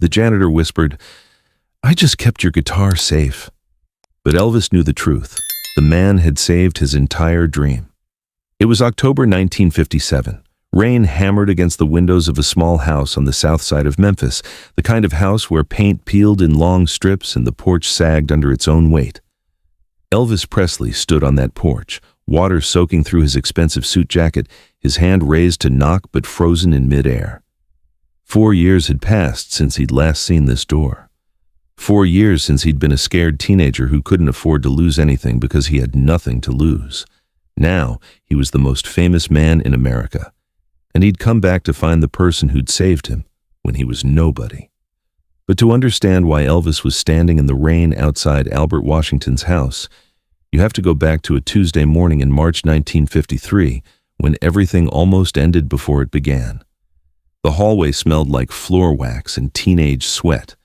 The janitor whispered, "I just kept your guitar safe." But Elvis knew the truth. The man had saved his entire dream. It was October 1957. Rain hammered against the windows of a small house on the south side of Memphis, the kind of house where paint peeled in long strips and the porch sagged under its own weight. Elvis Presley stood on that porch, water soaking through his expensive suit jacket, his hand raised to knock but frozen in midair. 4 years had passed since he'd last seen this door. 4 years since he'd been a scared teenager who couldn't afford to lose anything because he had nothing to lose. Now he was the most famous man in America, and he'd come back to find the person who'd saved him when he was nobody. But to understand why Elvis was standing in the rain outside Albert Washington's house, you have to go back to a Tuesday morning in March 1953, when everything almost ended before it began. The hallway smelled like floor wax and teenage sweat.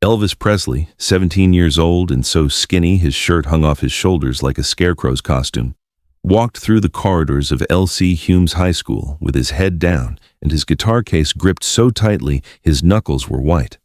Elvis Presley, 17 years old and so skinny his shirt hung off his shoulders like a scarecrow's costume, walked through the corridors of L.C. Humes High School with his head down and his guitar case gripped so tightly his knuckles were white.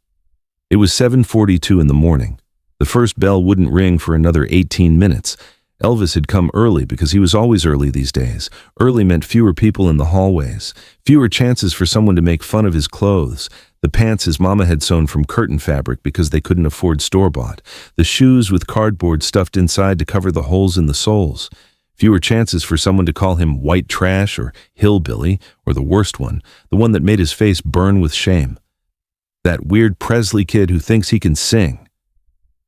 It was 7:42 in the morning. The first bell wouldn't ring for another 18 minutes. Elvis had come early because he was always early these days. Early meant fewer people in the hallways, fewer chances for someone to make fun of his clothes, the pants his mama had sewn from curtain fabric because they couldn't afford store-bought, the shoes with cardboard stuffed inside to cover the holes in the soles. Fewer chances for someone to call him white trash or hillbilly, or the worst one, the one that made his face burn with shame. That weird Presley kid who thinks he can sing.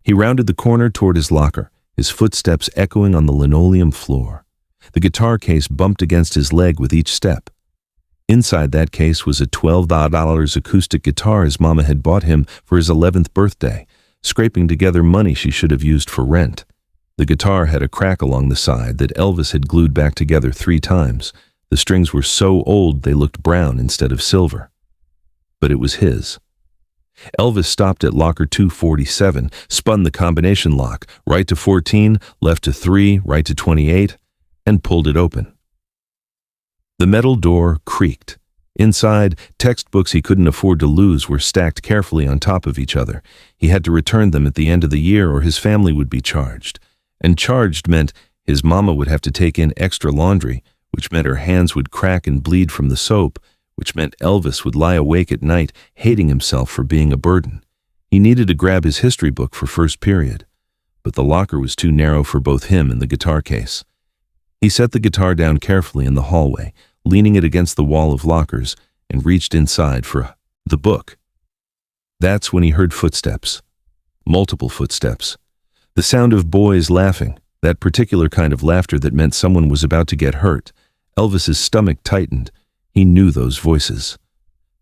He rounded the corner toward his locker, his footsteps echoing on the linoleum floor. The guitar case bumped against his leg with each step. Inside that case was a $12 acoustic guitar his mama had bought him for his 11th birthday, scraping together money she should have used for rent. The guitar had a crack along the side that Elvis had glued back together 3 times. The strings were so old they looked brown instead of silver. But it was his. Elvis stopped at locker 247, spun the combination lock, right to 14, left to 3, right to 28, and pulled it open. The metal door creaked. Inside, textbooks he couldn't afford to lose were stacked carefully on top of each other. He had to return them at the end of the year or his family would be charged. And charged meant his mama would have to take in extra laundry, which meant her hands would crack and bleed from the soap, which meant Elvis would lie awake at night hating himself for being a burden. He needed to grab his history book for first period, but the locker was too narrow for both him and the guitar case. He set the guitar down carefully in the hallway, leaning it against the wall of lockers, and reached inside for the book. That's when he heard footsteps. Multiple footsteps. The sound of boys laughing, that particular kind of laughter that meant someone was about to get hurt. Elvis's stomach tightened. He knew those voices.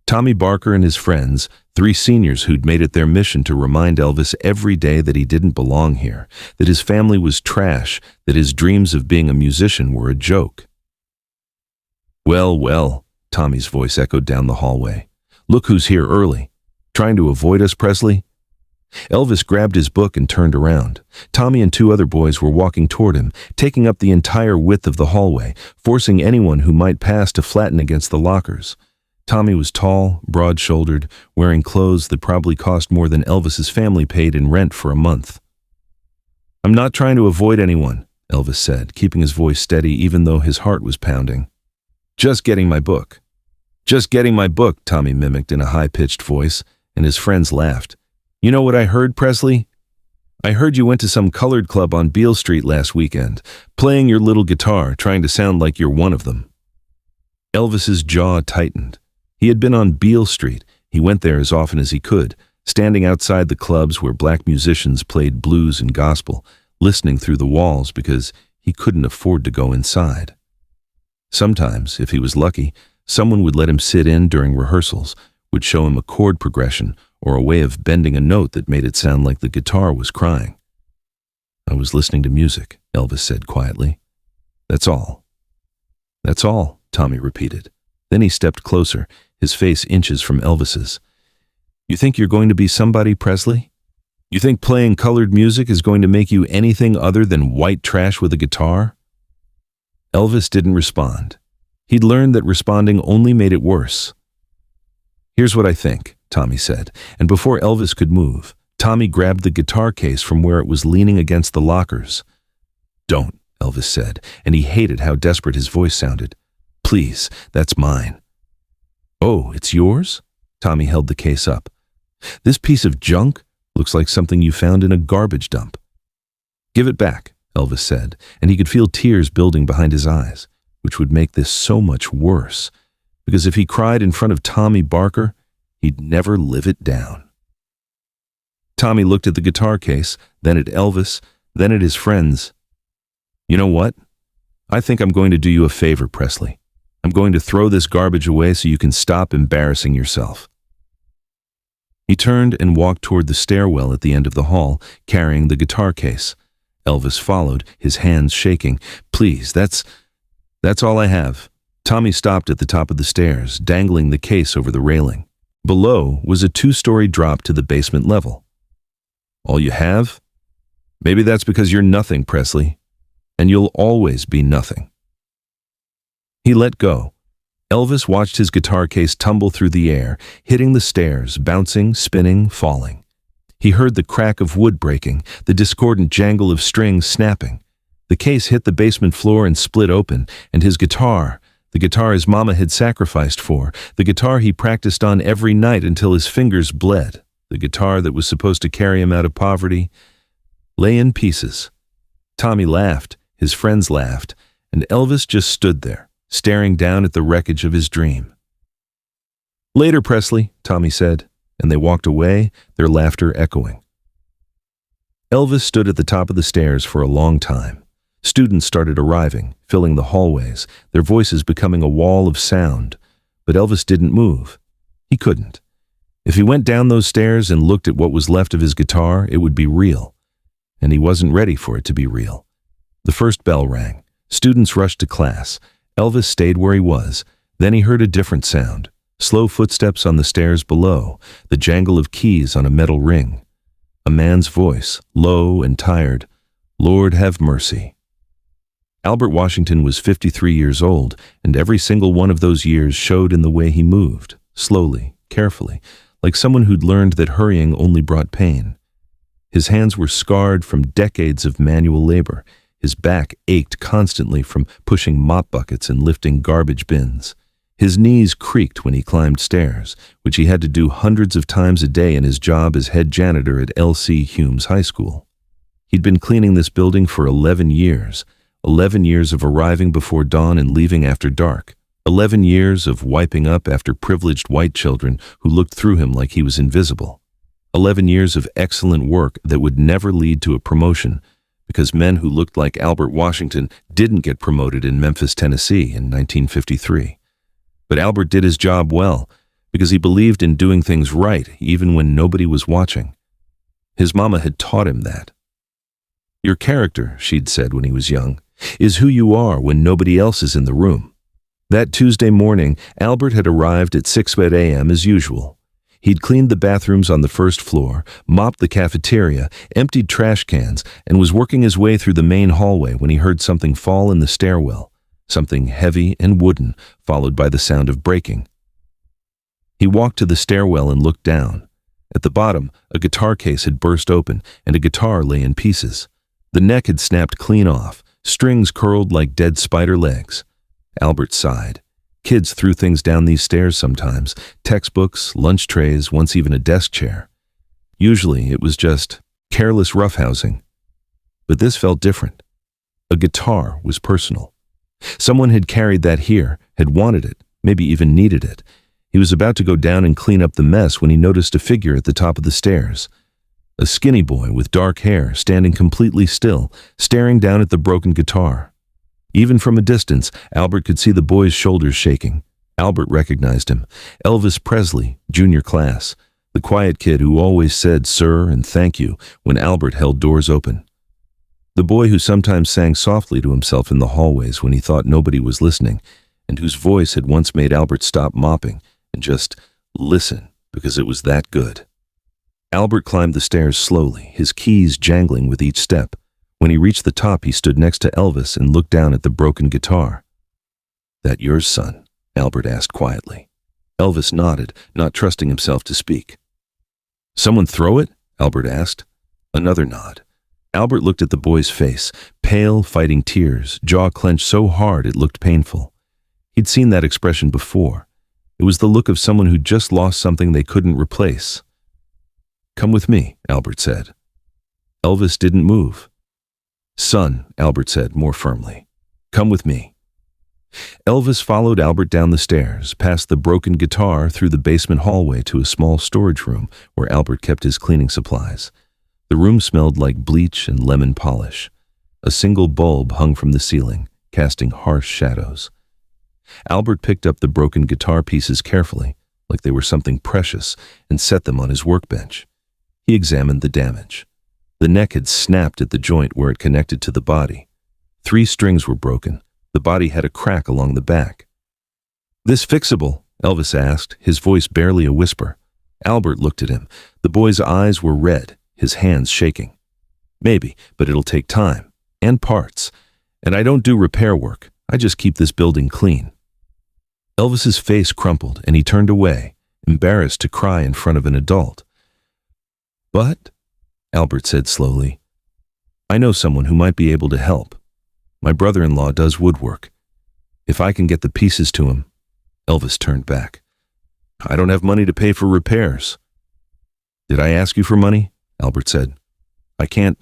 Tommy Barker and his friends, 3 seniors who'd made it their mission to remind Elvis every day that he didn't belong here, that his family was trash, that his dreams of being a musician were a joke. "Well, well," Tommy's voice echoed down the hallway. "Look who's here early. Trying to avoid us, Presley?" Elvis grabbed his book and turned around. Tommy and 2 other boys were walking toward him, taking up the entire width of the hallway, forcing anyone who might pass to flatten against the lockers. Tommy was tall, broad-shouldered, wearing clothes that probably cost more than Elvis's family paid in rent for a month. "I'm not trying to avoid anyone," Elvis said, keeping his voice steady even though his heart was pounding. "Just getting my book." "Just getting my book," Tommy mimicked in a high-pitched voice, and his friends laughed. "You know what I heard, Presley? I heard you went to some colored club on Beale Street last weekend, playing your little guitar, trying to sound like you're one of them." Elvis's jaw tightened. He had been on Beale Street. He went there as often as he could, standing outside the clubs where black musicians played blues and gospel, listening through the walls because he couldn't afford to go inside. Sometimes, if he was lucky, someone would let him sit in during rehearsals, would show him a chord progression or a way of bending a note that made it sound like the guitar was crying. "I was listening to music," Elvis said quietly. "That's all." "That's all," Tommy repeated. Then he stepped closer, his face inches from Elvis's. "You think you're going to be somebody, Presley? You think playing colored music is going to make you anything other than white trash with a guitar?" Elvis didn't respond. He'd learned that responding only made it worse. "Here's what I think," Tommy said, and before Elvis could move, Tommy grabbed the guitar case from where it was leaning against the lockers. "Don't," Elvis said, and he hated how desperate his voice sounded. "Please, that's mine." "Oh, it's yours?" Tommy held the case up. "This piece of junk looks like something you found in a garbage dump." "Give it back," Elvis said, and he could feel tears building behind his eyes, which would make this so much worse, because if he cried in front of Tommy Barker, he'd never live it down. Tommy looked at the guitar case, then at Elvis, then at his friends. "You know what? I think I'm going to do you a favor, Presley. I'm going to throw this garbage away so you can stop embarrassing yourself." He turned and walked toward the stairwell at the end of the hall, carrying the guitar case. Elvis followed, his hands shaking. "Please, that's all I have." Tommy stopped at the top of the stairs, dangling the case over the railing. Below was a 2-story drop to the basement level. "All you have? Maybe that's because you're nothing, Presley. And you'll always be nothing." He let go. Elvis watched his guitar case tumble through the air, hitting the stairs, bouncing, spinning, falling. He heard the crack of wood breaking, the discordant jangle of strings snapping. The case hit the basement floor and split open, and his guitar, the guitar his mama had sacrificed for, the guitar he practiced on every night until his fingers bled, the guitar that was supposed to carry him out of poverty, lay in pieces. Tommy laughed, his friends laughed, and Elvis just stood there, staring down at the wreckage of his dream. "Later, Presley," Tommy said, and they walked away, their laughter echoing. Elvis stood at the top of the stairs for a long time. Students started arriving, filling the hallways, their voices becoming a wall of sound, but Elvis didn't move. He couldn't. If he went down those stairs and looked at what was left of his guitar, it would be real, and he wasn't ready for it to be real. The first bell rang. Students rushed to class. Elvis stayed where he was. Then he heard a different sound. Slow footsteps on the stairs below, the jangle of keys on a metal ring. A man's voice, low and tired. "Lord have mercy." Albert Washington was 53 years old, and every single one of those years showed in the way he moved, slowly, carefully, like someone who'd learned that hurrying only brought pain. His hands were scarred from decades of manual labor. His back ached constantly from pushing mop buckets and lifting garbage bins. His knees creaked when he climbed stairs, which he had to do hundreds of times a day in his job as head janitor at L.C. Humes High School. He'd been cleaning this building for 11 years, 11 years of arriving before dawn and leaving after dark, 11 years of wiping up after privileged white children who looked through him like he was invisible, 11 years of excellent work that would never lead to a promotion, because men who looked like Albert Washington didn't get promoted in Memphis, Tennessee in 1953. But Albert did his job well, because he believed in doing things right even when nobody was watching. His mama had taught him that. "Your character," she'd said when he was young, "is who you are when nobody else is in the room." That Tuesday morning, Albert had arrived at 6 a.m. as usual. He'd cleaned the bathrooms on the first floor, mopped the cafeteria, emptied trash cans, and was working his way through the main hallway when he heard something fall in the stairwell, something heavy and wooden, followed by the sound of breaking. He walked to the stairwell and looked down. At the bottom, a guitar case had burst open, and a guitar lay in pieces. The neck had snapped clean off, strings curled like dead spider legs. Albert sighed. Kids threw things down these stairs sometimes, textbooks, lunch trays, once even a desk chair. Usually it was just careless roughhousing. But this felt different. A guitar was personal. Someone had carried that here, had wanted it, maybe even needed it. He was about to go down and clean up the mess when he noticed a figure at the top of the stairs. A skinny boy with dark hair, standing completely still, staring down at the broken guitar. Even from a distance, Albert could see the boy's shoulders shaking. Albert recognized him. Elvis Presley, junior class. The quiet kid who always said sir and thank you when Albert held doors open. The boy who sometimes sang softly to himself in the hallways when he thought nobody was listening, and whose voice had once made Albert stop mopping and just listen because it was that good. Albert climbed the stairs slowly, his keys jangling with each step. When he reached the top, he stood next to Elvis and looked down at the broken guitar. "That yours, son?" Albert asked quietly. Elvis nodded, not trusting himself to speak. Someone throw it? Albert asked. Another nod. Albert looked at the boy's face, pale, fighting tears, jaw clenched so hard it looked painful. He'd seen that expression before. It was the look of someone who'd just lost something they couldn't replace. Come with me, Albert said. Elvis didn't move. Son, Albert said more firmly, come with me. Elvis followed Albert down the stairs, past the broken guitar, through the basement hallway to a small storage room where Albert kept his cleaning supplies. The room smelled like bleach and lemon polish. A single bulb hung from the ceiling, casting harsh shadows. Albert picked up the broken guitar pieces carefully, like they were something precious, and set them on his workbench. He examined the damage. The neck had snapped at the joint where it connected to the body. 3 strings were broken. The body had a crack along the back. This fixable? Elvis asked, his voice barely a whisper. Albert looked at him. The boy's eyes were red, his hands shaking. Maybe, but it'll take time. And parts. And I don't do repair work. I just keep this building clean. Elvis's face crumpled, and he turned away, embarrassed to cry in front of an adult. But, Albert said slowly, I know someone who might be able to help. My brother-in-law does woodwork. If I can get the pieces to him. Elvis turned back. I don't have money to pay for repairs. Did I ask you for money? Albert said. I can't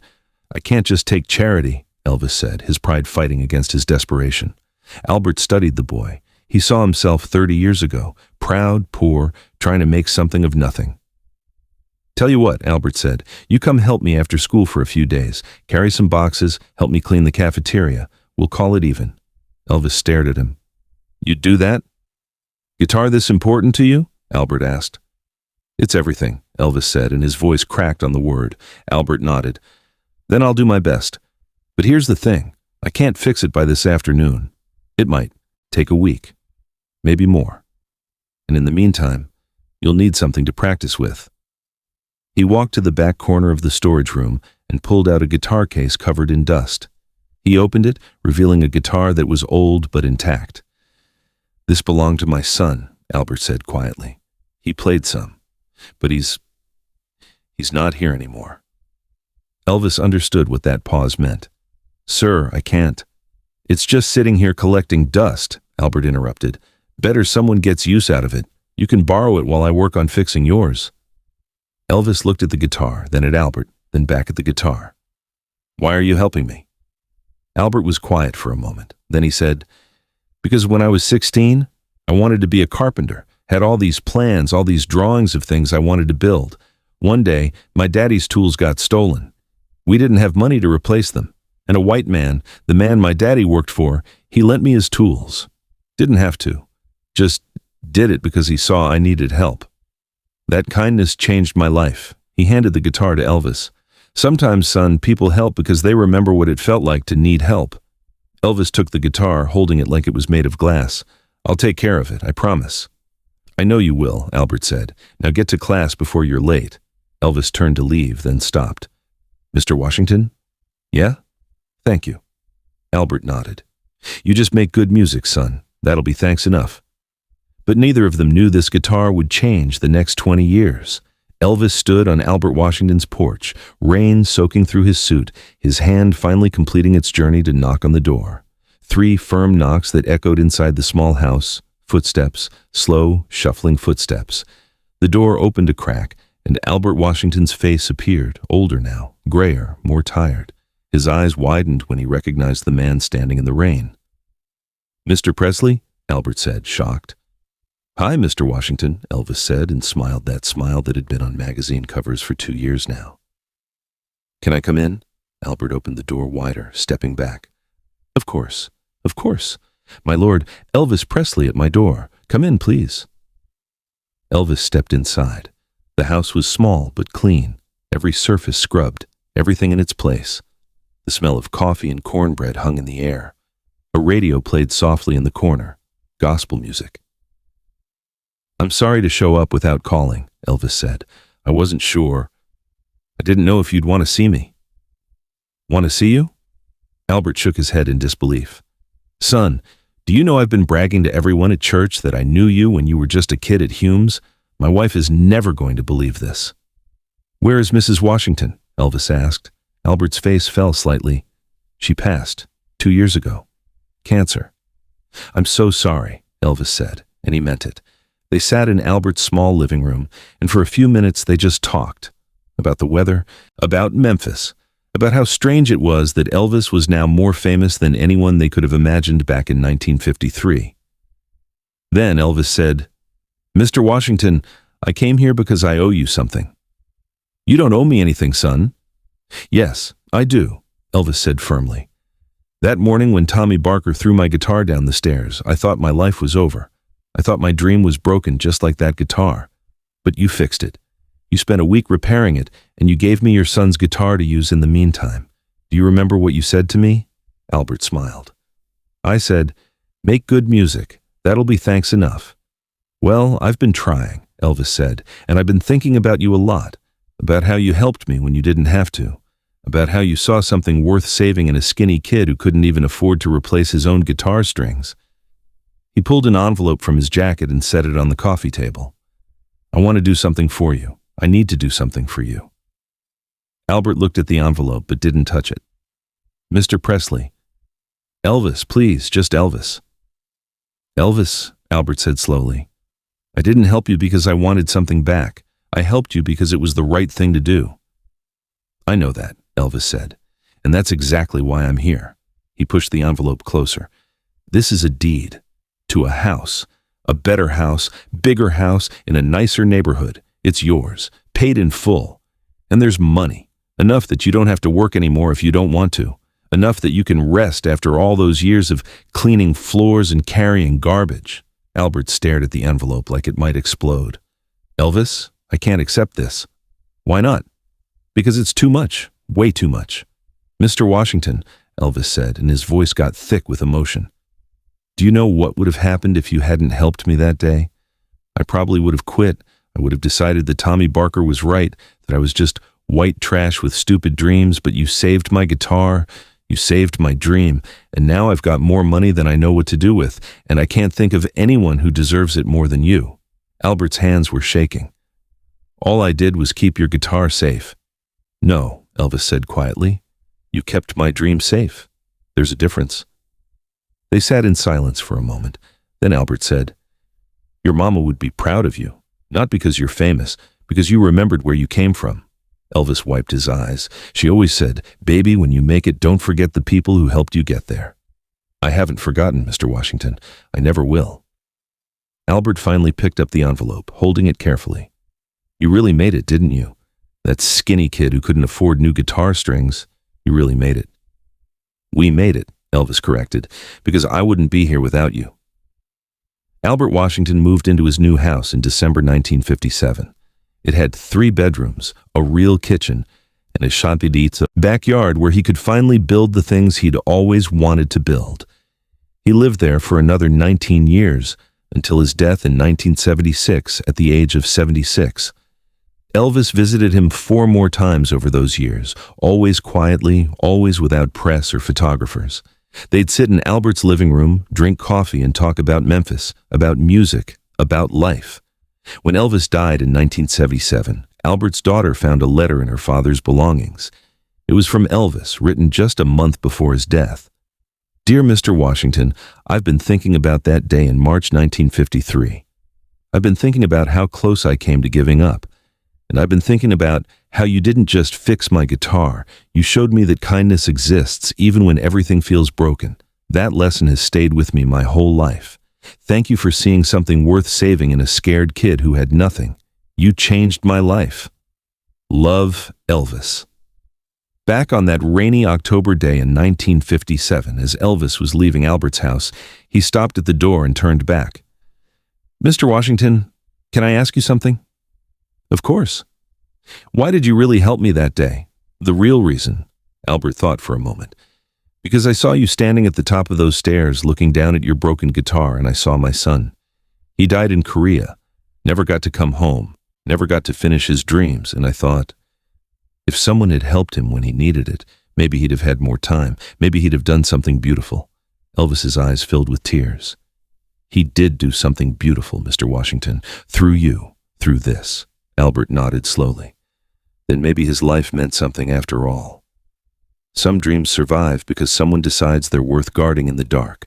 just take charity, Elvis said, his pride fighting against his desperation. Albert studied the boy. He saw himself 30 years ago, proud, poor, trying to make something of nothing. Tell you what, Albert said, you come help me after school for a few days. Carry some boxes, help me clean the cafeteria. We'll call it even. Elvis stared at him. You'd do that? Guitar this important to you? Albert asked. It's everything, Elvis said, and his voice cracked on the word. Albert nodded. Then I'll do my best. But here's the thing. I can't fix it by this afternoon. It might take a week. Maybe more. And in the meantime, you'll need something to practice with. He walked to the back corner of the storage room and pulled out a guitar case covered in dust. He opened it, revealing a guitar that was old but intact. This belonged to my son, Albert said quietly. He played some, but he's not here anymore. Elvis understood what that pause meant. Sir, I can't. It's just sitting here collecting dust, Albert interrupted. Better someone gets use out of it. You can borrow it while I work on fixing yours. Elvis looked at the guitar, then at Albert, then back at the guitar. Why are you helping me? Albert was quiet for a moment. Then he said, because when I was 16, I wanted to be a carpenter, had all these plans, all these drawings of things I wanted to build. One day, my daddy's tools got stolen. We didn't have money to replace them. And a white man, the man my daddy worked for, he lent me his tools. Didn't have to. Just did it because he saw I needed help. That kindness changed my life. He handed the guitar to Elvis. Sometimes, son, people help because they remember what it felt like to need help. Elvis took the guitar, holding it like it was made of glass. I'll take care of it, I promise. I know you will, Albert said. Now get to class before you're late. Elvis turned to leave, then stopped. Mr. Washington? Yeah? Thank you. Albert nodded. You just make good music, son. That'll be thanks enough. But neither of them knew this guitar would change the next 20 years. Elvis stood on Albert Washington's porch, rain soaking through his suit, his hand finally completing its journey to knock on the door. 3 firm knocks that echoed inside the small house, footsteps, slow, shuffling footsteps. The door opened a crack, and Albert Washington's face appeared, older now, grayer, more tired. His eyes widened when he recognized the man standing in the rain. Mr. Presley? Albert said, shocked. Hi, Mr. Washington, Elvis said, and smiled that smile that had been on magazine covers for 2 years now. Can I come in? Albert opened the door wider, stepping back. Of course. My lord, Elvis Presley at my door. Come in, please. Elvis stepped inside. The house was small but clean, every surface scrubbed, everything in its place. The smell of coffee and cornbread hung in the air. A radio played softly in the corner, gospel music. I'm sorry to show up without calling, Elvis said. I wasn't sure. I didn't know if you'd want to see me. Want to see you? Albert shook his head in disbelief. Son, Do you know I've been bragging to everyone at church that I knew you when you were just a kid at Hume's? My wife is never going to believe this." "Where is Mrs. Washington?" Elvis asked. Albert's face fell slightly. "She passed 2 years ago. Cancer." "I'm so sorry," Elvis said, and he meant it. They sat in Albert's small living room, and for a few minutes they just talked. About the weather, about Memphis, about how strange it was that Elvis was now more famous than anyone they could have imagined back in 1953. Then Elvis said, "Mr. Washington, I came here because I owe you something." "You don't owe me anything, son." "Yes, I do," Elvis said firmly. "That morning when Tommy Barker threw my guitar down the stairs, I thought my life was over. I thought my dream was broken just like that guitar. But you fixed it. You spent a week repairing it, and you gave me your son's guitar to use in the meantime. Do you remember what you said to me?" Albert smiled. "I said, 'Make good music. That'll be thanks enough.'" "Well, I've been trying," Elvis said, "and I've been thinking about you a lot, about how you helped me when you didn't have to, about how you saw something worth saving in a skinny kid who couldn't even afford to replace his own guitar strings." He pulled an envelope from his jacket and set it on the coffee table. "I want to do something for you. I need to do something for you." Albert looked at the envelope but didn't touch it. "Mr. Presley." "Elvis, please, just Elvis." "Elvis," Albert said slowly, "I didn't help you because I wanted something back. I helped you because it was the right thing to do." "I know that," Elvis said, "and that's exactly why I'm here." He pushed the envelope closer. "This is a deed to a house, a better house, bigger house, in a nicer neighborhood. It's yours, paid in full. And there's money, enough that you don't have to work anymore if you don't want to, enough that you can rest after all those years of cleaning floors and carrying garbage." Albert stared at the envelope like it might explode. "Elvis, I can't accept this." "Why not?" "Because it's too much, way too much." "Mr. Washington," Elvis said, and his voice got thick with emotion. "Do you know what would have happened if you hadn't helped me that day? I probably would have quit. I would have decided that Tommy Barker was right, that I was just white trash with stupid dreams, but you saved my guitar, you saved my dream, and now I've got more money than I know what to do with, and I can't think of anyone who deserves it more than you." Albert's hands were shaking. "All I did was keep your guitar safe." "No," Elvis said quietly. "You kept my dream safe. There's a difference." They sat in silence for a moment. Then Albert said, "Your mama would be proud of you. Not because you're famous, because you remembered where you came from." Elvis wiped his eyes. "She always said, 'Baby, when you make it, don't forget the people who helped you get there.'" "I haven't forgotten, Mr. Washington. I never will." Albert finally picked up the envelope, holding it carefully. "You really made it, didn't you? That skinny kid who couldn't afford new guitar strings, you really made it." "We made it," Elvis corrected, "because I wouldn't be here without you." Albert Washington moved into his new house in December 1957. It had 3 bedrooms, a real kitchen, and a shantidita backyard where he could finally build the things he'd always wanted to build. He lived there for another 19 years, until his death in 1976 at the age of 76. Elvis visited him 4 more times over those years, always quietly, always without press or photographers. They'd sit in Albert's living room, drink coffee, and talk about Memphis, about music, about life. When Elvis died in 1977, Albert's daughter found a letter in her father's belongings. It was from Elvis, written just a month before his death. "Dear Mr. Washington, I've been thinking about that day in March 1953. I've been thinking about how close I came to giving up. And I've been thinking about how you didn't just fix my guitar. You showed me that kindness exists even when everything feels broken. That lesson has stayed with me my whole life. Thank you for seeing something worth saving in a scared kid who had nothing. You changed my life. Love, Elvis." Back on that rainy October day in 1957, as Elvis was leaving Albert's house, he stopped at the door and turned back. "Mr. Washington, can I ask you something?" "Of course." "Why did you really help me that day?" "The real reason," Albert thought for a moment. "Because I saw you standing at the top of those stairs looking down at your broken guitar, and I saw my son. He died in Korea, never got to come home, never got to finish his dreams, and I thought, if someone had helped him when he needed it, maybe he'd have had more time, maybe he'd have done something beautiful. Elvis's eyes filled with tears. He did do something beautiful, Mr. Washington. Through you, through this. Albert nodded slowly. Then maybe his life meant something after all. Some dreams survive because someone decides they're worth guarding in the dark.